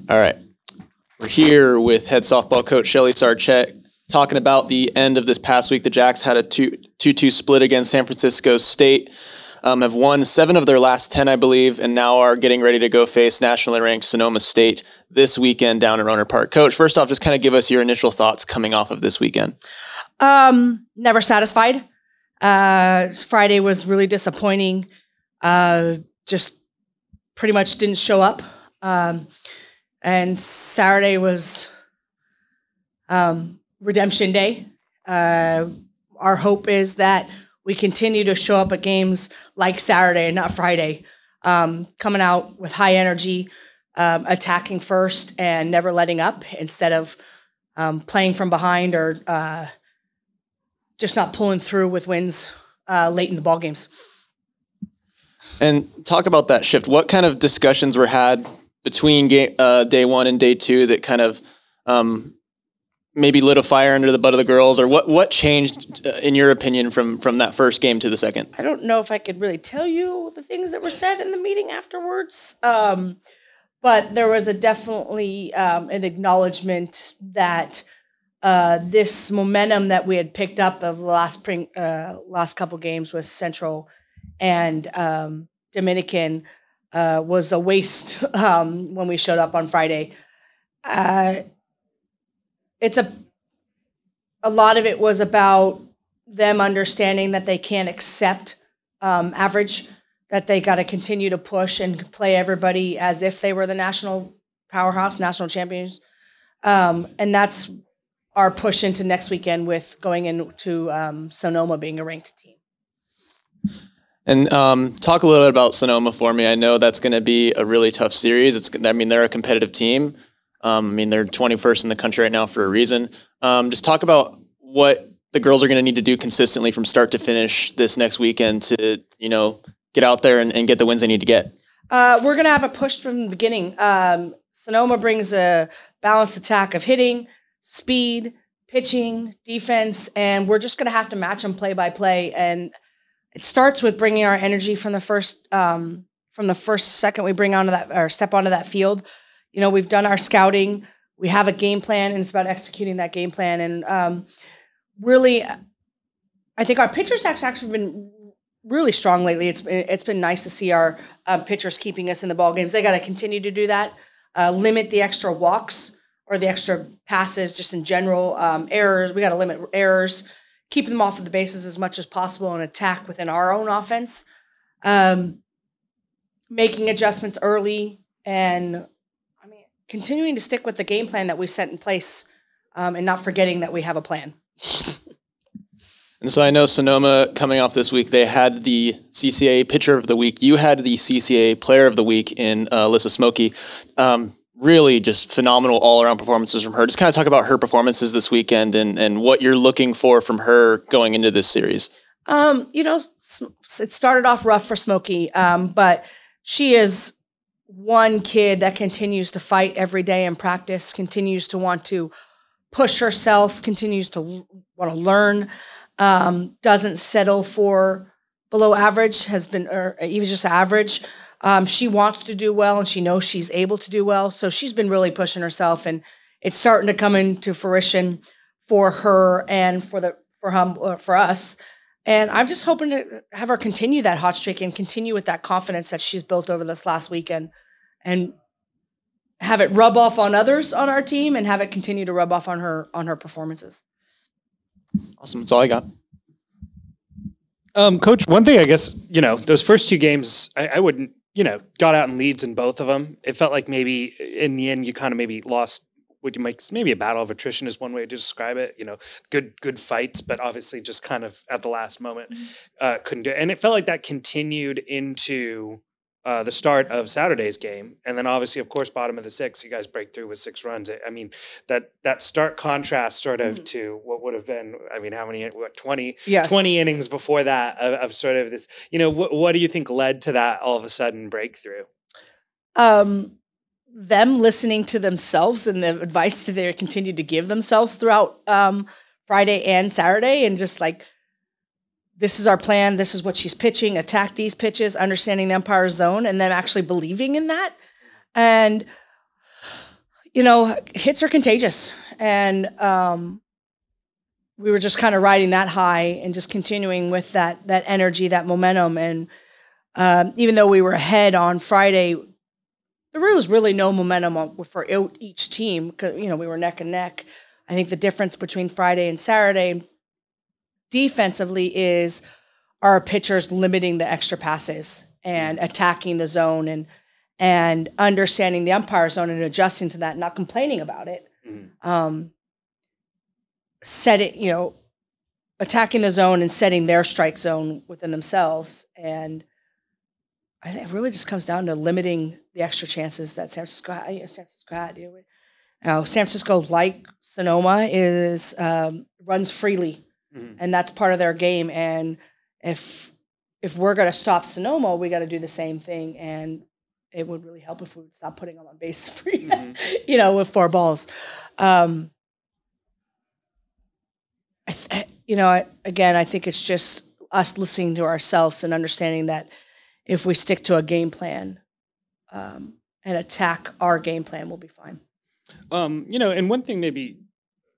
All right. We're here with head softball coach Shelli Sarchett talking about the end of this past week. The Jacks had a 2-2 split against San Francisco State, have won 7 of their last 10, I believe, and now are getting ready to go face nationally ranked Sonoma State this weekend down in Rohnert Park. Coach, first off, just kind of give us your initial thoughts coming off of this weekend. Never satisfied. Friday was really disappointing. Just pretty much didn't show up. And Saturday was redemption day. Our hope is that we continue to show up at games like Saturday and not Friday, coming out with high energy, attacking first and never letting up instead of playing from behind or just not pulling through with wins late in the ball games. And talk about that shift. What kind of discussions were had between day one and day two that kind of maybe lit a fire under the butt of the girls, or what changed in your opinion from that first game to the second? I don't know if I could really tell you the things that were said in the meeting afterwards, but there was definitely an acknowledgement that this momentum that we had picked up of the last couple games with Central and Dominican was a waste when we showed up on Friday. It's a lot of it was about them understanding that they can't accept average, that they got to continue to push and play everybody as if they were the national powerhouse, national champions. And that's our push into next weekend with going into Sonoma being a ranked team. And talk a little bit about Sonoma for me. I know that's going to be a really tough series. They're a competitive team. They're 21st in the country right now for a reason. Just talk about what the girls are going to need to do consistently from start to finish this next weekend to, get out there and get the wins they need to get. We're going to have a push from the beginning. Sonoma brings a balanced attack of hitting, speed, pitching, defense, and we're just going to have to match them play by play. And it starts with bringing our energy from the first second we bring onto that or step onto that field. We've done our scouting. We have a game plan, and it's about executing that game plan. And really, I think our pitchers actually been really strong lately. It's been nice to see our pitchers keeping us in the ball games. They got to continue to do that. Limit the extra walks or the extra passes, just in general. Errors. We got to limit errors. Keep them off of the bases as much as possible and attack within our own offense. Making adjustments early and continuing to stick with the game plan that we set in place and not forgetting that we have a plan. And so I know Sonoma, coming off this week, they had the CCAA Pitcher of the Week. You had the CCAA Player of the Week in Alyssa Smokey. Really just phenomenal all-around performances from her. Just kind of talk about her performances this weekend and what you're looking for from her going into this series. It started off rough for Smokey, but she is one kid that continues to fight every day in practice, continues to want to push herself, continues to want to learn, doesn't settle for below average, or even just average. She wants to do well, and she knows she's able to do well. So she's been really pushing herself, and it's starting to come into fruition for her and for us. And I'm just hoping to have her continue that hot streak and continue with that confidence that she's built over this last weekend, and have it rub off on others on our team, and have it continue to rub off on her performances. Awesome. That's all I got. Coach, one thing I guess, those first 2 games, I wouldn't, got out in leads in both of them. It felt like maybe in the end you kind of maybe lost what you might, maybe a battle of attrition is one way to describe it. Good fights, but obviously just kind of at the last moment couldn't do it. And it felt like that continued into the start of Saturday's game. And then obviously, of course, bottom of the 6th, you guys break through with 6 runs. That stark contrast sort of to what would have been, how many, 20, yes. 20 innings before that of sort of this, what do you think led to that all of a sudden breakthrough? Them listening to themselves and the advice that they continued to give themselves throughout Friday and Saturday, and just like, this is our plan, this is what she's pitching, attack these pitches, understanding the umpire's zone, and then actually believing in that. And hits are contagious, and we were just kind of riding that high and just continuing with that energy, that momentum. And even though we were ahead on Friday, there was really no momentum for each team because we were neck and neck. I think the difference between Friday and Saturday defensively is our pitchers limiting the extra passes and attacking the zone and understanding the umpire zone and adjusting to that, not complaining about it. Attacking the zone and setting their strike zone within themselves. And I think it really just comes down to limiting the extra chances that San Francisco had. San Francisco, like Sonoma, runs freely, and that's part of their game. And if we're going to stop Sonoma, we got to do the same thing. And it would really help if we would stop putting them on base free, with 4 balls. Again, I think it's just us listening to ourselves and understanding that if we stick to a game plan and attack our game plan, we'll be fine. And one thing maybe,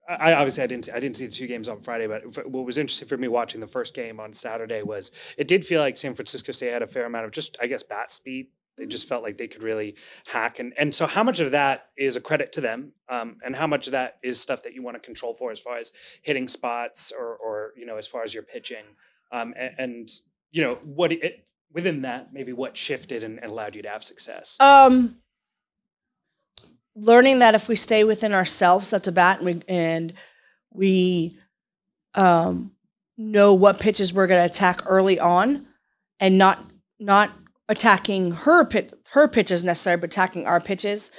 I didn't see the 2 games on Friday, but what was interesting for me watching the first game on Saturday was it did feel like San Francisco State had a fair amount of just, I guess, bat speed. They just felt like they could really hack. And so how much of that is a credit to them? And how much of that is stuff that you want to control for as far as hitting spots or as far as your pitching? Within that, maybe what shifted and allowed you to have success? Learning that if we stay within ourselves at the bat and we know what pitches we're going to attack early on and not attacking her pitches necessarily, but attacking our pitches,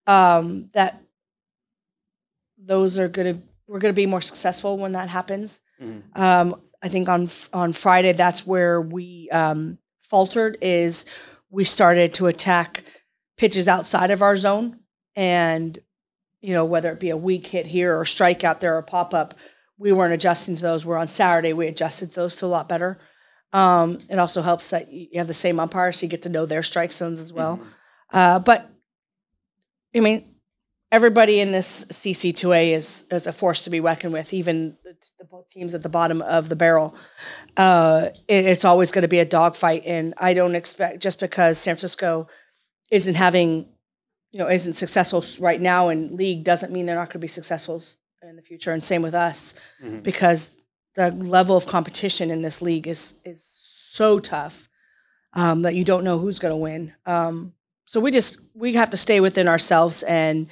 that we're going to be more successful when that happens. I think on Friday, that's where we faltered is we started to attack pitches outside of our zone. And, whether it be a weak hit here or strike out there or pop up, we weren't adjusting to those. Where on Saturday, we adjusted those to a lot better. It also helps that you have the same umpire, so you get to know their strike zones as well. But, everybody in this CC2A is a force to be reckoned with, even the teams at the bottom of the barrel. It's always going to be a dogfight, and I don't expect, just because San Francisco isn't successful right now in league doesn't mean they're not going to be successful in the future. And same with us, because the level of competition in this league is so tough that you don't know who's going to win. So we have to stay within ourselves. And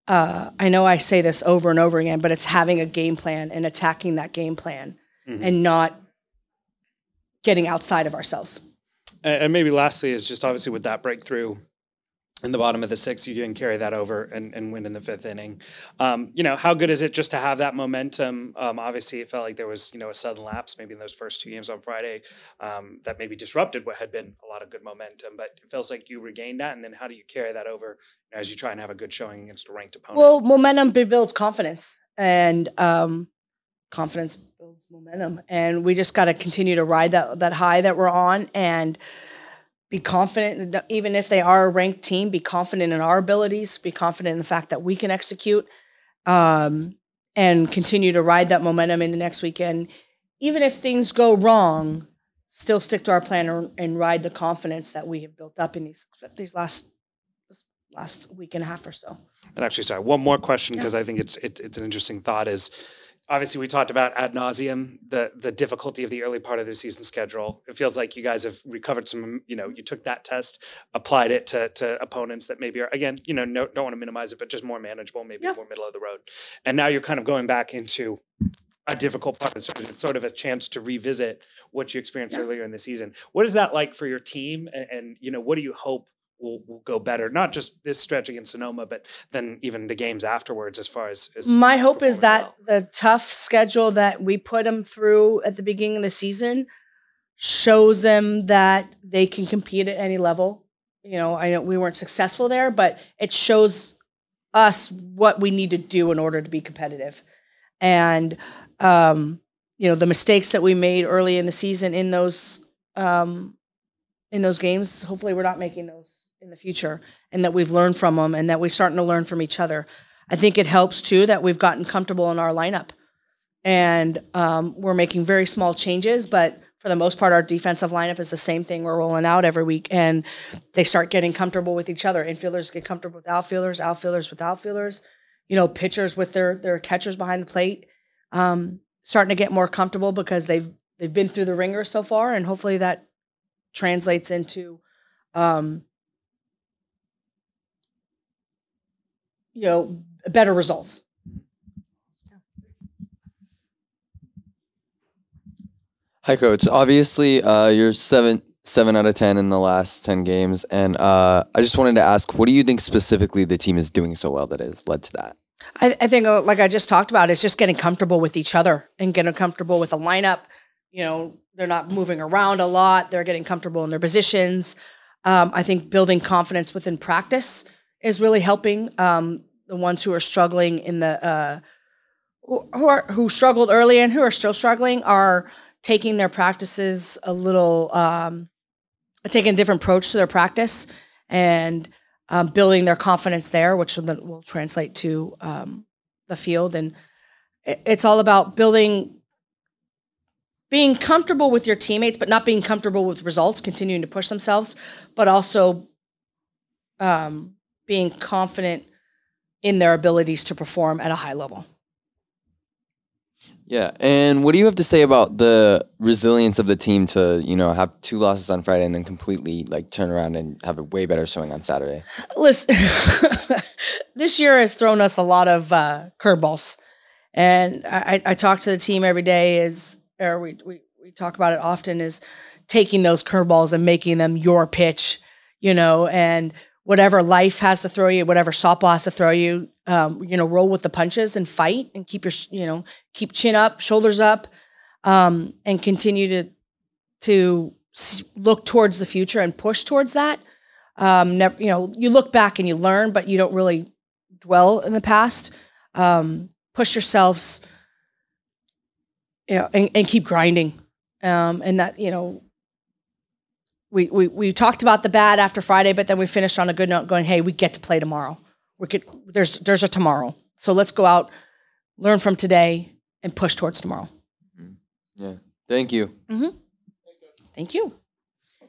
I know I say this over and over again, but it's having a game plan and attacking that game plan and not getting outside of ourselves. And maybe lastly is just obviously with that breakthrough in the bottom of the 6th, you didn't carry that over and win in the 5th inning. How good is it just to have that momentum? Obviously, it felt like there was, a sudden lapse maybe in those first 2 games on Friday that maybe disrupted what had been a lot of good momentum. But it feels like you regained that. And then how do you carry that over as you try and have a good showing against a ranked opponent? Well, momentum builds confidence, and confidence builds momentum. And we just got to continue to ride that high that we're on and be confident, even if they are a ranked team, be confident in our abilities, be confident in the fact that we can execute, and continue to ride that momentum into next weekend. Even if things go wrong, still stick to our plan and ride the confidence that we have built up in these last week and a half or so. And actually, sorry, one more question, because I think it's an interesting thought is, obviously, we talked about ad nauseum the difficulty of the early part of the season schedule. It feels like you guys have recovered some. You took that test, applied it to opponents that maybe are, again, don't want to minimize it, but just more manageable, maybe more middle of the road. And now you're kind of going back into a difficult part of the season. It's sort of a chance to revisit what you experienced earlier in the season. What is that like for your team? And what do you hope will go better, not just this stretch against Sonoma, but then even the games afterwards as far as my hope is that the tough schedule that we put them through at the beginning of the season shows them that they can compete at any level. I know we weren't successful there, but it shows us what we need to do in order to be competitive. And, the mistakes that we made early in the season in those games, hopefully we're not making those in the future, and that we've learned from them, and that we're starting to learn from each other. I think it helps too that we've gotten comfortable in our lineup, and we're making very small changes, but for the most part, our defensive lineup is the same thing we're rolling out every week, and they start getting comfortable with each other. Infielders get comfortable with outfielders, outfielders with outfielders, pitchers with their catchers behind the plate, starting to get more comfortable because they've been through the ringer so far, and hopefully that translates into better results. Hi, Coach. Obviously, you're 7 out of 10 in the last 10 games, and I just wanted to ask, what do you think specifically the team is doing so well that has led to that? I think, like I just talked about, it's just getting comfortable with each other and getting comfortable with the lineup. They're not moving around a lot. They're getting comfortable in their positions. I think building confidence within practice is really helping. The ones who are struggling in the who struggled early and who are still struggling are taking their practices a little, taking a different approach to their practice and building their confidence there, which will translate to the field. And it's all about being comfortable with your teammates, but not being comfortable with results, continuing to push themselves, but also being confident in their abilities to perform at a high level. Yeah, and what do you have to say about the resilience of the team to, have 2 losses on Friday and then completely turn around and have a way better showing on Saturday? Listen, this year has thrown us a lot of curveballs, and I talk to the team every day. We talk about it often, is taking those curveballs and making them your pitch, and whatever life has to throw you, whatever softball has to throw you, roll with the punches and fight and keep keep chin up, shoulders up, and continue to look towards the future and push towards that. Never, you look back and you learn, but you don't really dwell in the past. Push yourselves, and keep grinding. And that, we talked about the bad after Friday, but then we finished on a good note going, hey, we get to play tomorrow. There's a tomorrow. So let's go out, learn from today, and push towards tomorrow. Yeah. Thank you. Mm-hmm. Thank you.